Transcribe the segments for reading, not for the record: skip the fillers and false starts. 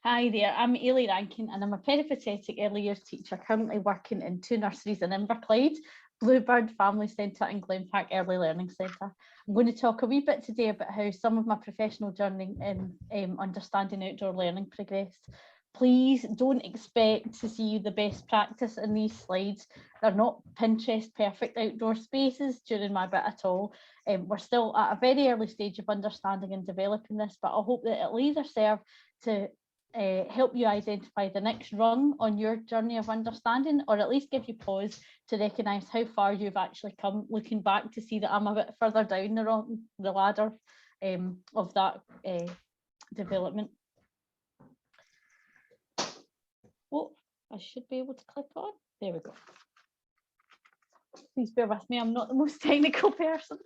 Hi there, I'm Ailie Rankin and I'm a peripatetic early years teacher currently working in 2 nurseries in Inverclyde, Bluebird Family Centre and Glen Park Early Learning Centre. I'm going to talk a wee bit today about how some of my professional journey in understanding outdoor learning progressed. Please don't expect to see the best practice in these slides. They're not Pinterest perfect outdoor spaces during my bit at all. We're still at a very early stage of understanding and developing this, but I hope that it'll either serve to help you identify the next rung on your journey of understanding, or at least give you pause to recognise how far you've actually come, looking back to see that I'm a bit further down the ladder of that development. Oh, I should be able to click on. There we go. Please bear with me, I'm not the most technical person.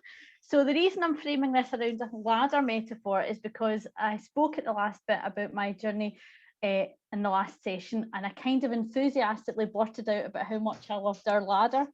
So the reason I'm framing this around a ladder metaphor is because I spoke at the last bit about my journey in the last session, and I kind of enthusiastically blurted out about how much I loved our ladder.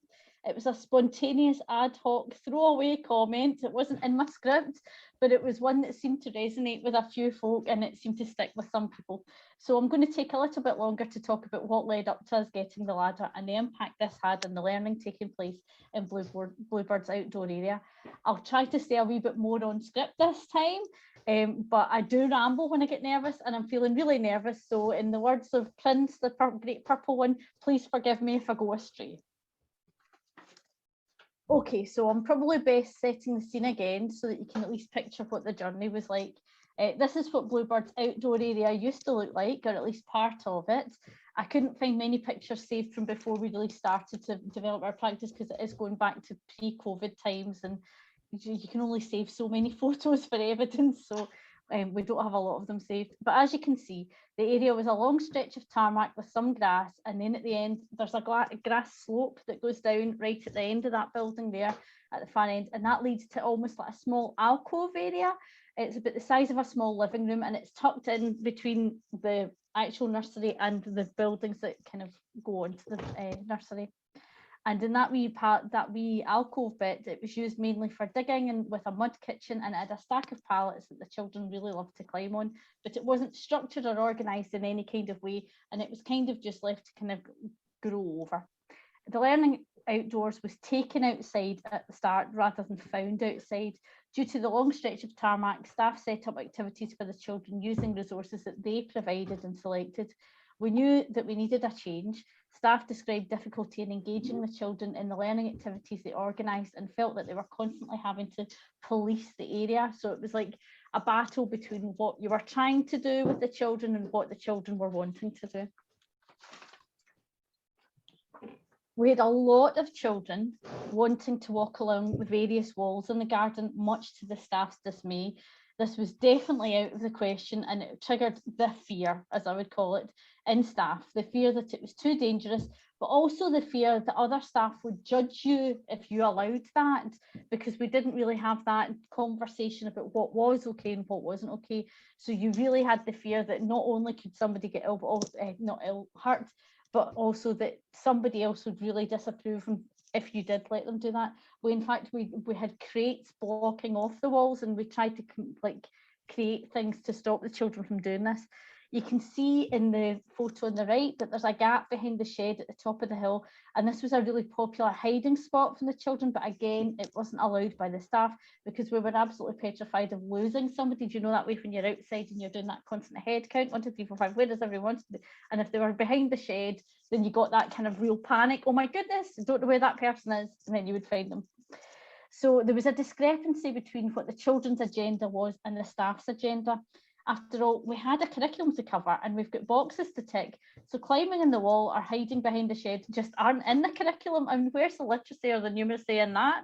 It was a spontaneous ad hoc throwaway comment. It wasn't in my script, but it was one that seemed to resonate with a few folk and it seemed to stick with some people. So I'm going to take a little bit longer to talk about what led up to us getting the ladder and the impact this had on the learning taking place in Bluebird's outdoor area. I'll try to stay a wee bit more on script this time, but I do ramble when I get nervous, and I'm feeling really nervous. So in the words of Prince, the great purple one, please forgive me if I go astray. Okay, so I'm probably best setting the scene again so that you can at least picture what the journey was like. This is what Bluebird's outdoor area used to look like, or at least part of it. I couldn't find many pictures saved from before we really started to develop our practice, because it is going back to pre-COVID times and you can only save so many photos for evidence. So we don't have a lot of them saved. But as you can see, the area was a long stretch of tarmac with some grass, and then at the end there's a grass slope that goes down right at the end of that building there at the far end, and that leads to almost like a small alcove area. It's about the size of a small living room, and it's tucked in between the actual nursery and the buildings that kind of go on to the nursery. And in that wee alcove bit, it was used mainly for digging and with a mud kitchen, and it had a stack of pallets that the children really loved to climb on, but it wasn't structured or organised in any kind of way, and it was kind of just left to kind of grow over. The learning outdoors was taken outside at the start rather than found outside. Due to the long stretch of tarmac, staff set up activities for the children using resources that they provided and selected. We knew that we needed a change. Staff described difficulty in engaging the children in the learning activities they organised and felt that they were constantly having to police the area. So it was like a battle between what you were trying to do with the children and what the children were wanting to do. We had a lot of children wanting to walk along the various walls in the garden, much to the staff's dismay. This was definitely out of the question, and it triggered the fear, as I would call it, in staff. The fear that it was too dangerous, but also the fear that other staff would judge you if you allowed that, because we didn't really have that conversation about what was okay and what wasn't okay. So you really had the fear that not only could somebody get ill, but also, not ill, hurt, but also that somebody else would really disapprove if you did let them do that. In fact, we had crates blocking off the walls, and we tried to create things to stop the children from doing this. You can see in the photo on the right that there's a gap behind the shed at the top of the hill, and this was a really popular hiding spot for the children, but again, it wasn't allowed by the staff because we were absolutely petrified of losing somebody. Do you know that way when you're outside and you're doing that constant head count, 1, 2, 3, 4, 5, where does everyone? And if they were behind the shed, then you got that kind of real panic. Oh my goodness, I don't know where that person is, and then you would find them. So there was a discrepancy between what the children's agenda was and the staff's agenda. After all, we had a curriculum to cover and we've got boxes to tick. So climbing in the wall or hiding behind the shed just aren't in the curriculum. I mean, where's the literacy or the numeracy in that?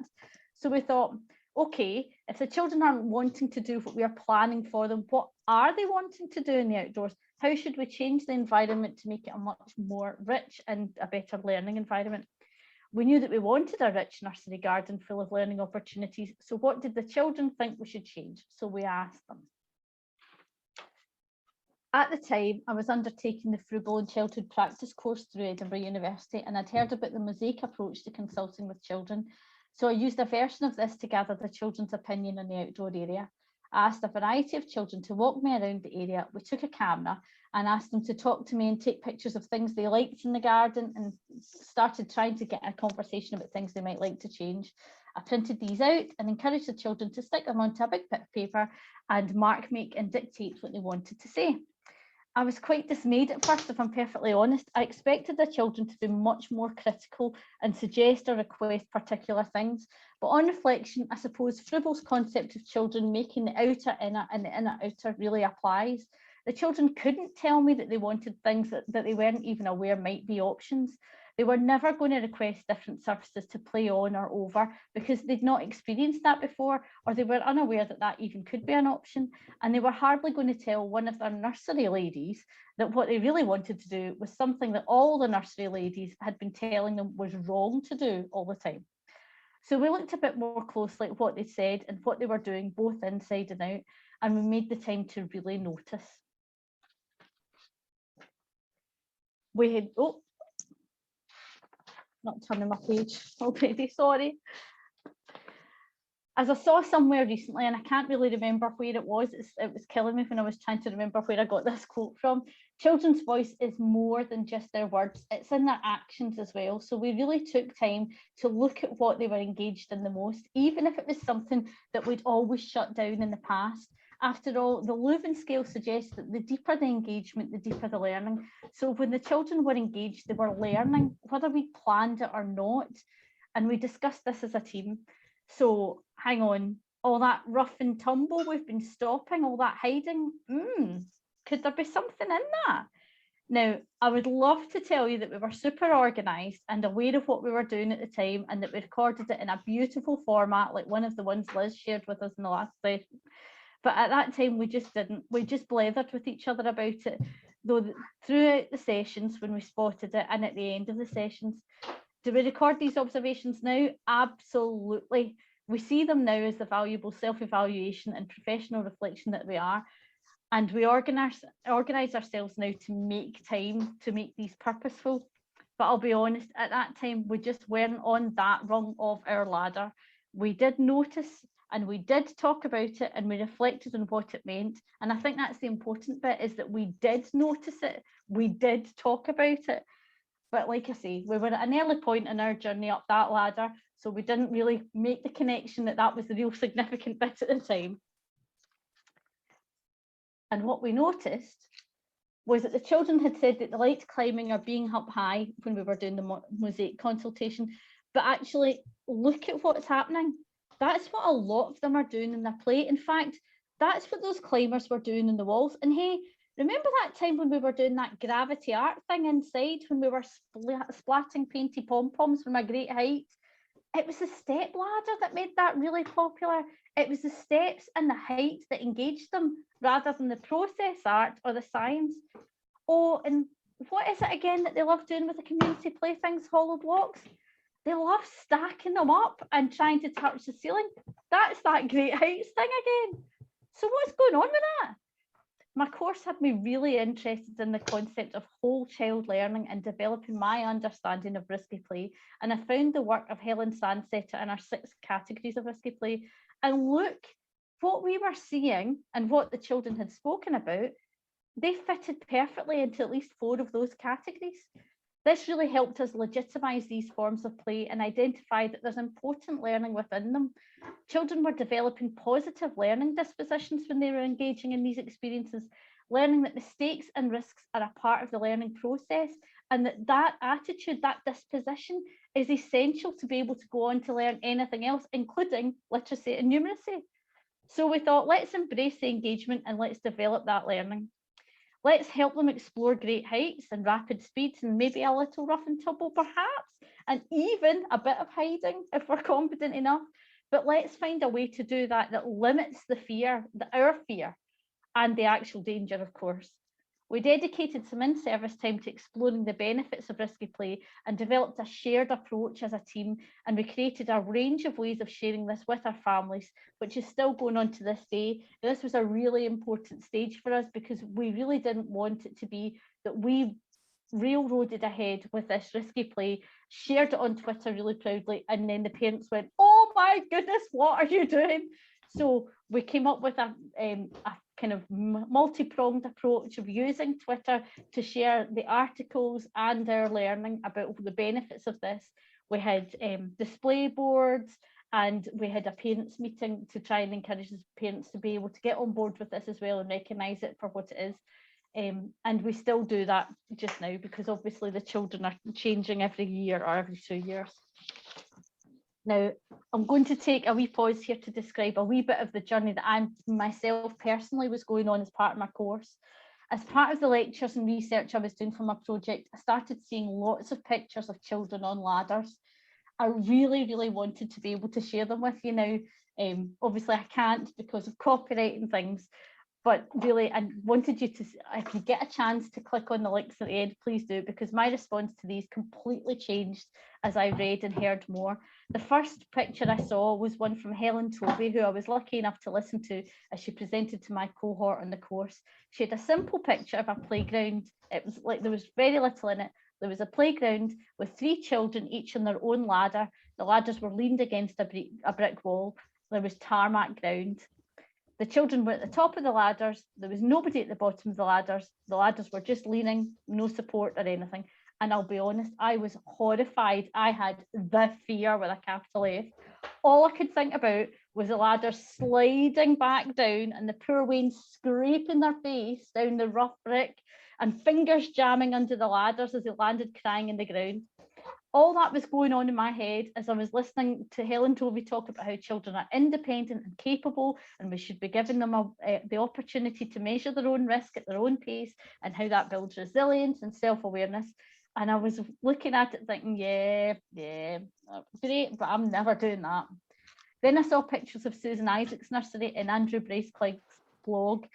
So we thought, okay, if the children aren't wanting to do what we are planning for them, what are they wanting to do in the outdoors? How should we change the environment to make it a much more rich and a better learning environment? We knew that we wanted a rich nursery garden full of learning opportunities. So what did the children think we should change? So we asked them. At the time, I was undertaking the Frugal and Childhood Practice course through Edinburgh University, and I'd heard about the Mosaic Approach to consulting with children. So I used a version of this to gather the children's opinion on the outdoor area. I asked a variety of children to walk me around the area. We took a camera and asked them to talk to me and take pictures of things they liked in the garden, and started trying to get a conversation about things they might like to change. I printed these out and encouraged the children to stick them onto a big bit of paper and mark, make and dictate what they wanted to say. I was quite dismayed at first, if I'm perfectly honest. I expected the children to be much more critical and suggest or request particular things. But on reflection, I suppose Frible's concept of children making the outer inner and the inner outer really applies. The children couldn't tell me that they wanted things that they weren't even aware might be options. They were never going to request different surfaces to play on or over because they'd not experienced that before, or they were unaware that that even could be an option. And they were hardly going to tell one of their nursery ladies that what they really wanted to do was something that all the nursery ladies had been telling them was wrong to do all the time. So we looked a bit more closely at what they said and what they were doing both inside and out, and we made the time to really notice. We had, not turning my page already, sorry. As I saw somewhere recently, and I can't really remember where it was killing me when I was trying to remember where I got this quote from. Children's voice is more than just their words, it's in their actions as well. So we really took time to look at what they were engaged in the most, even if it was something that we'd always shut down in the past. After all, the Leuven scale suggests that the deeper the engagement, the deeper the learning. So when the children were engaged, they were learning, whether we planned it or not. And we discussed this as a team. So hang on, all that rough and tumble we've been stopping, all that hiding, could there be something in that? Now, I would love to tell you that we were super organised and aware of what we were doing at the time, and that we recorded it in a beautiful format like one of the ones Liz shared with us in the last session. But at that time, we just didn't. We just blethered with each other about it, though throughout the sessions when we spotted it and at the end of the sessions. Do we record these observations now? Absolutely. We see them now as the valuable self-evaluation and professional reflection that we are. And we organise ourselves now to make time to make these purposeful. But I'll be honest, at that time, we just weren't on that rung of our ladder. We did notice and we did talk about it and we reflected on what it meant. And I think that's the important bit, is that we did notice it. We did talk about it. But like I say, we were at an early point in our journey up that ladder, so we didn't really make the connection that that was the real significant bit at the time. And what we noticed was that the children had said that they liked climbing or being up high when we were doing the Mosaic consultation, but actually look at what's happening. That's what a lot of them are doing in their play. In fact, that's what those climbers were doing in the walls. And hey, remember that time when we were doing that gravity art thing inside, when we were splatting painty pom-poms from a great height? It was the step ladder that made that really popular. It was the steps and the height that engaged them, rather than the process art or the science. Oh, and what is it again that they love doing with the community playthings, hollow blocks? They love stacking them up and trying to touch the ceiling. That's that great heights thing again. So what's going on with that? My course had me really interested in the concept of whole child learning and developing my understanding of risky play. And I found the work of Helen Sandsetter in our 6 categories of risky play. And look, what we were seeing and what the children had spoken about, they fitted perfectly into at least 4 of those categories. This really helped us legitimise these forms of play and identify that there's important learning within them. Children were developing positive learning dispositions when they were engaging in these experiences, learning that mistakes and risks are a part of the learning process, and that attitude, that disposition, is essential to be able to go on to learn anything else, including literacy and numeracy. So we thought, let's embrace the engagement and let's develop that learning. Let's help them explore great heights and rapid speeds, and maybe a little rough and tumble perhaps, and even a bit of hiding if we're competent enough. But let's find a way to do that that limits the fear, our fear, and the actual danger, of course. We dedicated some in-service time to exploring the benefits of risky play and developed a shared approach as a team, and we created a range of ways of sharing this with our families, which is still going on to this day. This was a really important stage for us because we really didn't want it to be that we railroaded ahead with this risky play, shared it on Twitter really proudly, and then the parents went, "Oh my goodness, what are you doing?" So we came up with a kind of multi-pronged approach of using Twitter to share the articles and our learning about the benefits of this. We had display boards, and we had a parents meeting to try and encourage the parents to be able to get on board with this as well and recognise it for what it is. And we still do that just now, because obviously the children are changing every year or every 2 years. Now, I'm going to take a wee pause here to describe a wee bit of the journey that I myself personally was going on as part of my course. As part of the lectures and research I was doing for my project, I started seeing lots of pictures of children on ladders. I really, really wanted to be able to share them with you now. Obviously, I can't because of copyright and things, but really, I wanted you to, if you get a chance to click on the links at the end, please do, because my response to these completely changed as I read and heard more. The first picture I saw was one from Helen Tovey, who I was lucky enough to listen to as she presented to my cohort on the course. She had a simple picture of a playground. It was like there was very little in it. There was a playground with 3 children, each on their own ladder. The ladders were leaned against a brick wall. There was tarmac ground. The children were at the top of the ladders. There was nobody at the bottom of the ladders. The ladders were just leaning, no support or anything. And I'll be honest, I was horrified. I had the fear with a capital F. All I could think about was the ladders sliding back down and the poor Waynes scraping their face down the rough brick and fingers jamming under the ladders as they landed crying in the ground. All that was going on in my head as I was listening to Helen Tovey talk about how children are independent and capable, and we should be giving them the opportunity to measure their own risk at their own pace, and how that builds resilience and self-awareness. And I was looking at it thinking, yeah, great, but I'm never doing that. Then I saw pictures of Susan Isaac's nursery in Andrew Brace-Clegg's blog.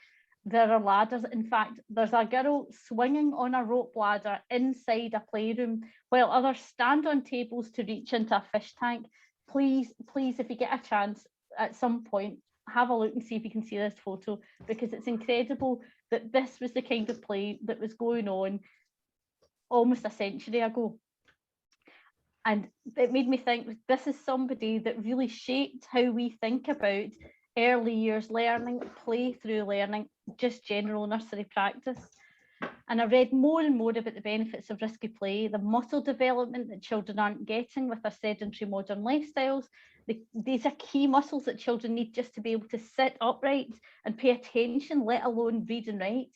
There are ladders. In fact, there's a girl swinging on a rope ladder inside a playroom while others stand on tables to reach into a fish tank. Please, if you get a chance at some point, have a look and see if you can see this photo, because it's incredible that this was the kind of play that was going on almost a century ago. And it made me think, this is somebody that really shaped how we think about early years learning, play through learning, just general nursery practice. And I read more and more about the benefits of risky play, the muscle development that children aren't getting with their sedentary modern lifestyles. These are key muscles that children need just to be able to sit upright and pay attention, let alone read and write.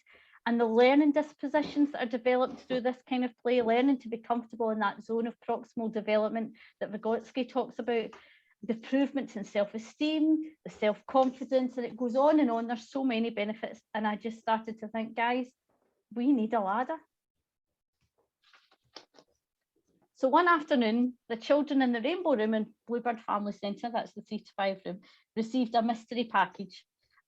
And the learning dispositions that are developed through this kind of play, learning to be comfortable in that zone of proximal development that Vygotsky talks about, the improvements in self-esteem, the self-confidence, and it goes on and on. There's so many benefits. And I just started to think, guys, we need a ladder. So one afternoon, the children in the Rainbow Room in Bluebird Family Centre, that's the 3 to 5 room, received a mystery package.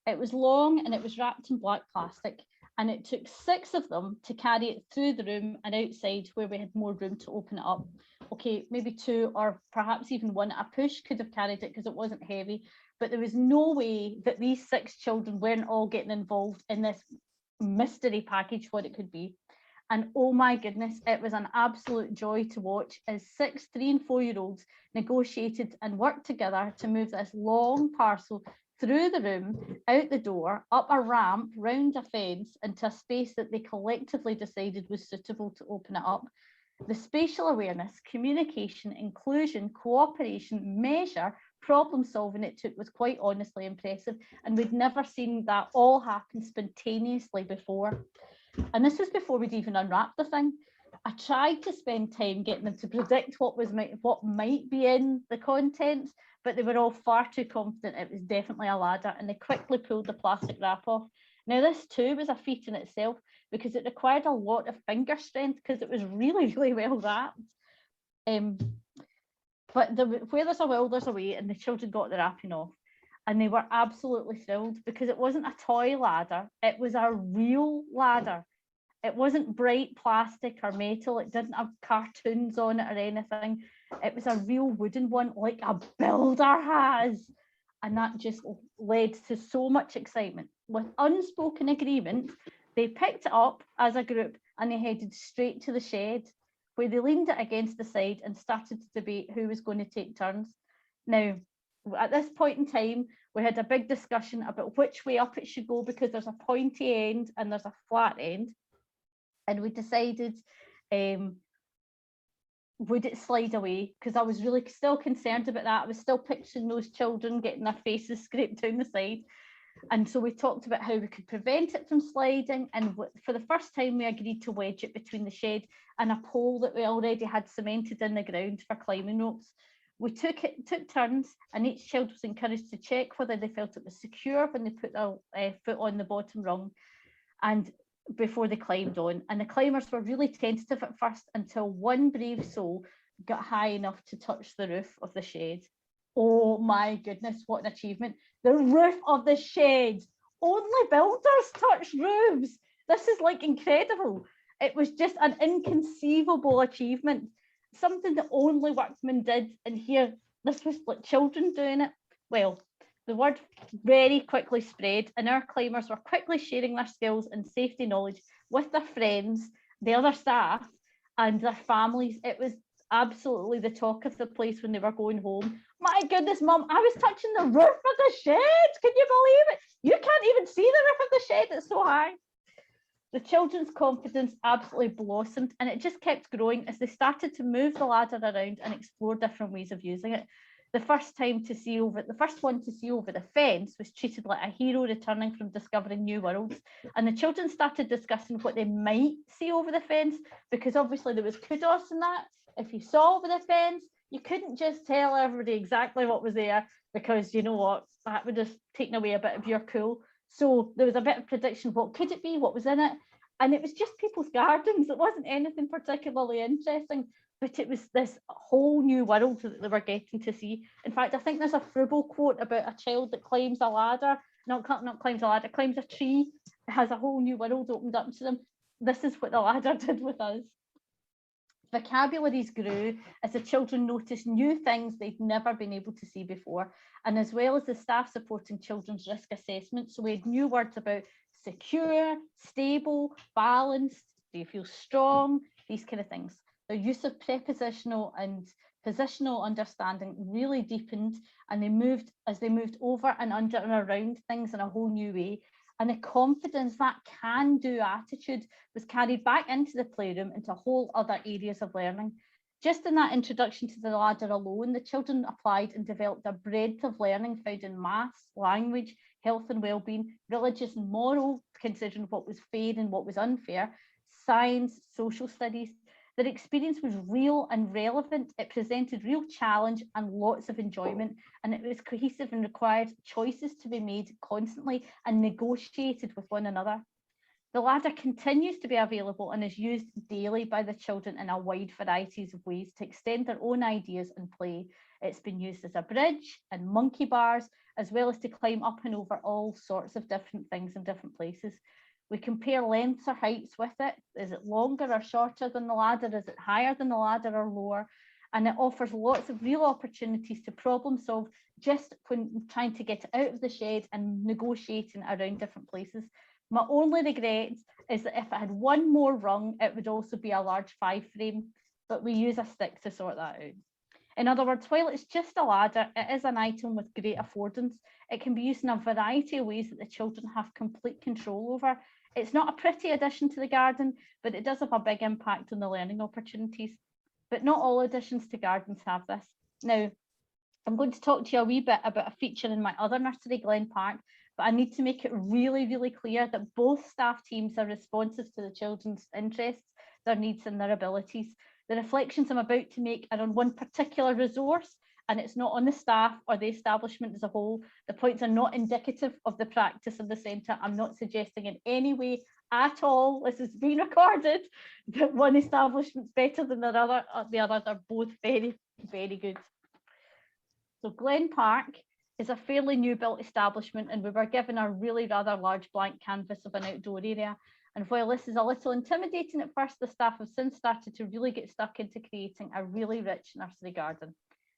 It was long and it was wrapped in black plastic, and it took 6 of them to carry it through the room and outside where we had more room to open it up. Okay, maybe 2 or perhaps even 1 at a push could have carried it because it wasn't heavy, but there was no way that these 6 children weren't all getting involved in this mystery package, what it could be. And oh my goodness, it was an absolute joy to watch as 6 3- and 4-year-olds negotiated and worked together to move this long parcel through the room, out the door, up a ramp, round a fence, into a space that they collectively decided was suitable to open it up. The spatial awareness, communication, inclusion, cooperation, measure, problem solving it took was quite honestly impressive, and we'd never seen that all happen spontaneously before. And this was before we'd even unwrapped the thing. I tried to spend time getting them to predict what might be in the contents, but they were all far too confident it was definitely a ladder, and they quickly pulled the plastic wrap off. Now this too was a feat in itself because it required a lot of finger strength because it was really, really well wrapped. But where there's a will, there's a way, and the children got the wrapping off. And they were absolutely thrilled because it wasn't a toy ladder, it was a real ladder. It wasn't bright plastic or metal, it didn't have cartoons on it or anything. It was a real wooden one like a builder has. And that just led to so much excitement. With unspoken agreement, they picked it up as a group and they headed straight to the shed, where they leaned it against the side and started to debate who was going to take turns. Now, at this point in time, we had a big discussion about which way up it should go, because there's a pointy end and there's a flat end. And we decided, would it slide away? Because I was really still concerned about that. I was still picturing those children getting their faces scraped down the side. And so we talked about how we could prevent it from sliding. And for the first time, we agreed to wedge it between the shed and a pole that we already had cemented in the ground for climbing ropes. We took turns, and each child was encouraged to check whether they felt it was secure when they put their foot on the bottom rung, and before they climbed on. And the climbers were really tentative at first, until one brave soul got high enough to touch the roof of the shed. Oh my goodness, what an achievement. The roof of the shed. Only builders touch roofs. This is like incredible. It was just an inconceivable achievement. Something that only workmen did. And here, this was like children doing it. Well, the word very quickly spread, and our climbers were quickly sharing their skills and safety knowledge with their friends, the other staff, and their families. It was absolutely the talk of the place when they were going home. My goodness, Mum, I was touching the roof of the shed. Can you believe it? You can't even see the roof of the shed. It's so high. The children's confidence absolutely blossomed, and it just kept growing as they started to move the ladder around and explore different ways of using it. The first one to see over the fence was treated like a hero returning from discovering new worlds. And the children started discussing what they might see over the fence, because obviously there was kudos in that. If you saw over the fence, you couldn't just tell everybody exactly what was there, because you know what, that would have taken away a bit of your cool. So there was a bit of prediction. What could it be? What was in it? And it was just people's gardens. It wasn't anything particularly interesting, but it was this whole new world that they were getting to see. In fact, I think there's a Frugal quote about a child that climbs a ladder, not climbs a ladder, climbs a tree, has a whole new world opened up to them. This is what the ladder did with us. Vocabularies grew as the children noticed new things they'd never been able to see before, and as well as the staff supporting children's risk assessment. So we had new words about secure, stable, balanced, do you feel strong, these kind of things. The use of prepositional and positional understanding really deepened, and they moved over and under and around things in a whole new way. And the confidence, that can-do attitude, was carried back into the playroom, into whole other areas of learning. Just in that introduction to the ladder alone, the children applied and developed a breadth of learning found in maths, language, health and well-being, religious and moral, considering what was fair and what was unfair, science, social studies. Their experience was real and relevant. It presented real challenge and lots of enjoyment, and it was cohesive and required choices to be made constantly and negotiated with one another. The ladder continues to be available and is used daily by the children in a wide variety of ways to extend their own ideas and play. It's been used as a bridge and monkey bars, as well as to climb up and over all sorts of different things in different places. We compare lengths or heights with it. Is it longer or shorter than the ladder? Is it higher than the ladder or lower? And it offers lots of real opportunities to problem solve just when trying to get it out of the shed and negotiating around different places. My only regret is that if it had one more rung, it would also be a large 5-frame, but we use a stick to sort that out. In other words, while it's just a ladder, it is an item with great affordance. It can be used in a variety of ways that the children have complete control over. It's not a pretty addition to the garden, but it does have a big impact on the learning opportunities. But not all additions to gardens have this. Now, I'm going to talk to you a wee bit about a feature in my other nursery, Glen Park, but I need to make it really, really clear that both staff teams are responsive to the children's interests, their needs and their abilities. The reflections I'm about to make are on one particular resource, and it's not on the staff or the establishment as a whole. The points are not indicative of the practice of the centre. I'm not suggesting in any way at all, this is being recorded, that one establishment's better than the other. The others are both very, very good. So Glen Park is a fairly new built establishment, and we were given a really rather large blank canvas of an outdoor area. And while this is a little intimidating at first, the staff have since started to really get stuck into creating a really rich nursery garden.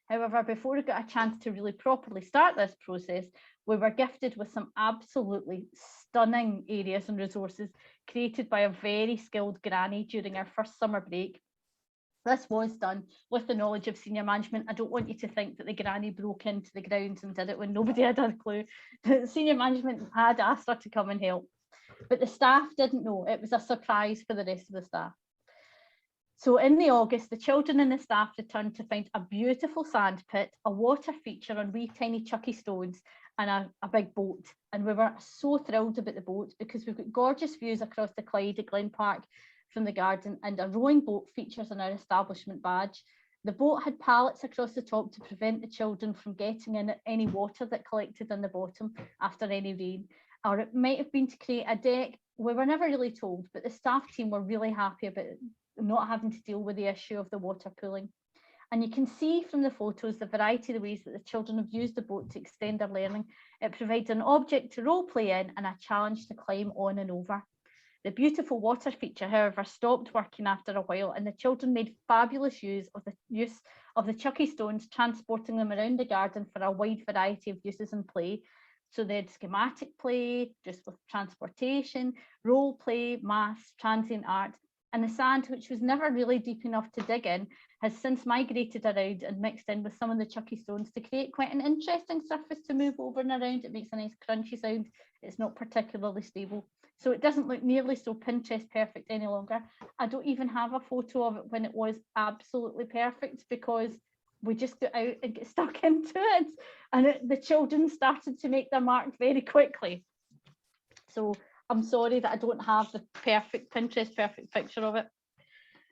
However, before we got a chance to really properly start this process, we were gifted with some absolutely stunning areas and resources created by a very skilled granny during our first summer break. This was done with the knowledge of senior management. I don't want you to think that the granny broke into the grounds and did it when nobody had a clue. The senior management had asked her to come and help, but the staff didn't know. It was a surprise for the rest of the staff. So in the August, the children and the staff returned to find a beautiful sand pit, a water feature on wee tiny chucky stones, and a big boat. And we were so thrilled about the boat because we've got gorgeous views across the Clyde at Glen Park from the garden, and a rowing boat features on our establishment badge. The boat had pallets across the top to prevent the children from getting in any water that collected on the bottom after any rain, or it might have been to create a deck. We were never really told, but the staff team were really happy about not having to deal with the issue of the water pooling. And you can see from the photos the variety of the ways that the children have used the boat to extend their learning. It provides an object to role play in and a challenge to climb on and over. The beautiful water feature, however, stopped working after a while, and the children made fabulous use of the chucky stones, transporting them around the garden for a wide variety of uses and play. So they had schematic play, just with transportation, role play, maths, transient art, and the sand, which was never really deep enough to dig in, has since migrated around and mixed in with some of the chucky stones to create quite an interesting surface to move over and around. It makes a nice crunchy sound. It's not particularly stable. So it doesn't look nearly so Pinterest perfect any longer. I don't even have a photo of it when it was absolutely perfect, because we just got out and get stuck into it. And the children started to make their mark very quickly. So I'm sorry that I don't have the perfect Pinterest perfect picture of it.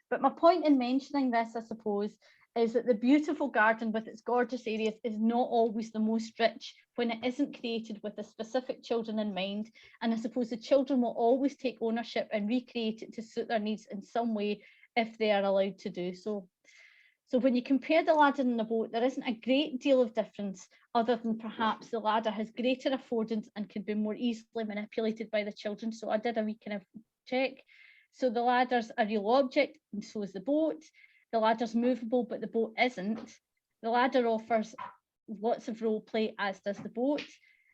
But my point in mentioning this, I suppose, is that the beautiful garden with its gorgeous areas is not always the most rich when it isn't created with the specific children in mind. And I suppose the children will always take ownership and recreate it to suit their needs in some way if they are allowed to do so. So when you compare the ladder and the boat, there isn't a great deal of difference, other than perhaps the ladder has greater affordance and can be more easily manipulated by the children. So I did a wee kind of check. So the ladder's a real object, and so is the boat. The ladder's movable, but the boat isn't. The ladder offers lots of role play, as does the boat.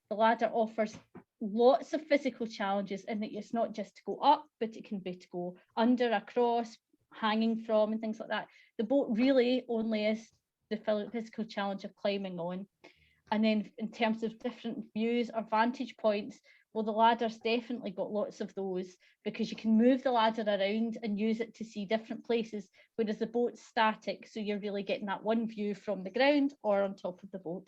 The ladder offers lots of physical challenges in that it's not just to go up, but it can be to go under, across, hanging from, and things like that. The boat really only is the physical challenge of climbing on. And then in terms of different views or vantage points, well, the ladder's definitely got lots of those, because you can move the ladder around and use it to see different places, whereas the boat's static, so you're really getting that one view from the ground or on top of the boat.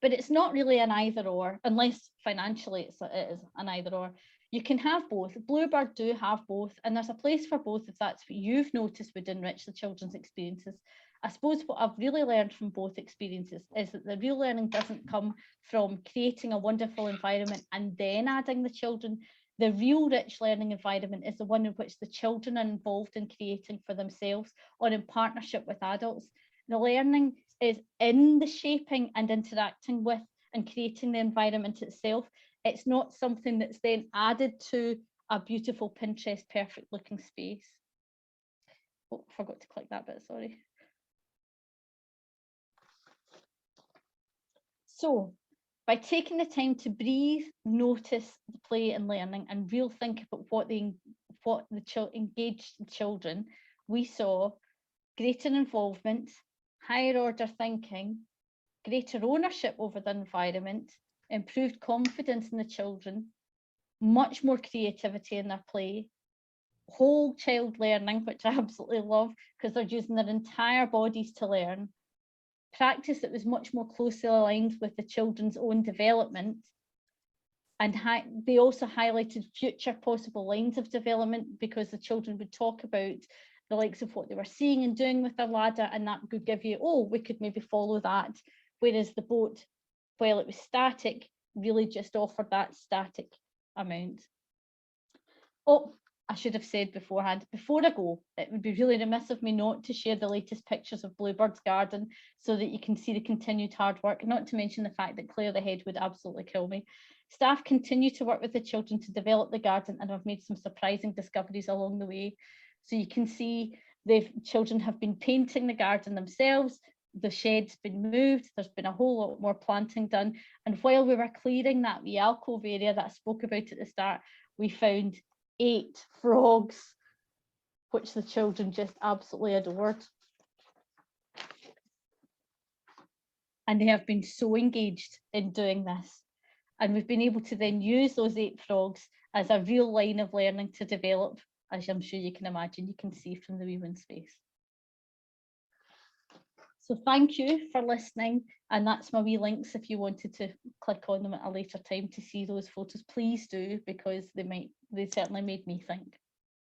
But it's not really an either or, unless financially it is an either or. You can have both. Bluebird do have both, and there's a place for both if that's what you've noticed would enrich the children's experiences. I suppose what I've really learned from both experiences is that the real learning doesn't come from creating a wonderful environment and then adding the children. The real rich learning environment is the one in which the children are involved in creating for themselves or in partnership with adults. The learning is in the shaping and interacting with and creating the environment itself. It's not something that's then added to a beautiful Pinterest perfect looking space. Oh, forgot to click that bit, sorry. So by taking the time to breathe, notice the play and learning, and real think about what engaged the children, we saw greater involvement, higher order thinking, greater ownership over the environment, improved confidence in the children, much more creativity in their play, whole child learning, which I absolutely love because they're using their entire bodies to learn, practice that was much more closely aligned with the children's own development, and they also highlighted future possible lines of development, because the children would talk about the likes of what they were seeing and doing with their ladder, and that could give you, oh, we could maybe follow that, whereas the boat, while it was static, really just offered that static amount. Oh, I should have said beforehand, before I go, it would be really remiss of me not to share the latest pictures of Bluebird's garden so that you can see the continued hard work, not to mention the fact that Claire the head would absolutely kill me. Staff continue to work with the children to develop the garden and have made some surprising discoveries along the way. So you can see the children have been painting the garden themselves, the shed's been moved, there's been a whole lot more planting done. And while we were clearing that wee alcove area that I spoke about at the start, we found 8 frogs. which the children just absolutely adored. And they have been so engaged in doing this. And we've been able to then use those 8 frogs as a real line of learning to develop, as I'm sure you can imagine, you can see from the wee one's face. So thank you for listening, and that's my wee links if you wanted to click on them at a later time to see those photos. Please do, because they certainly made me think.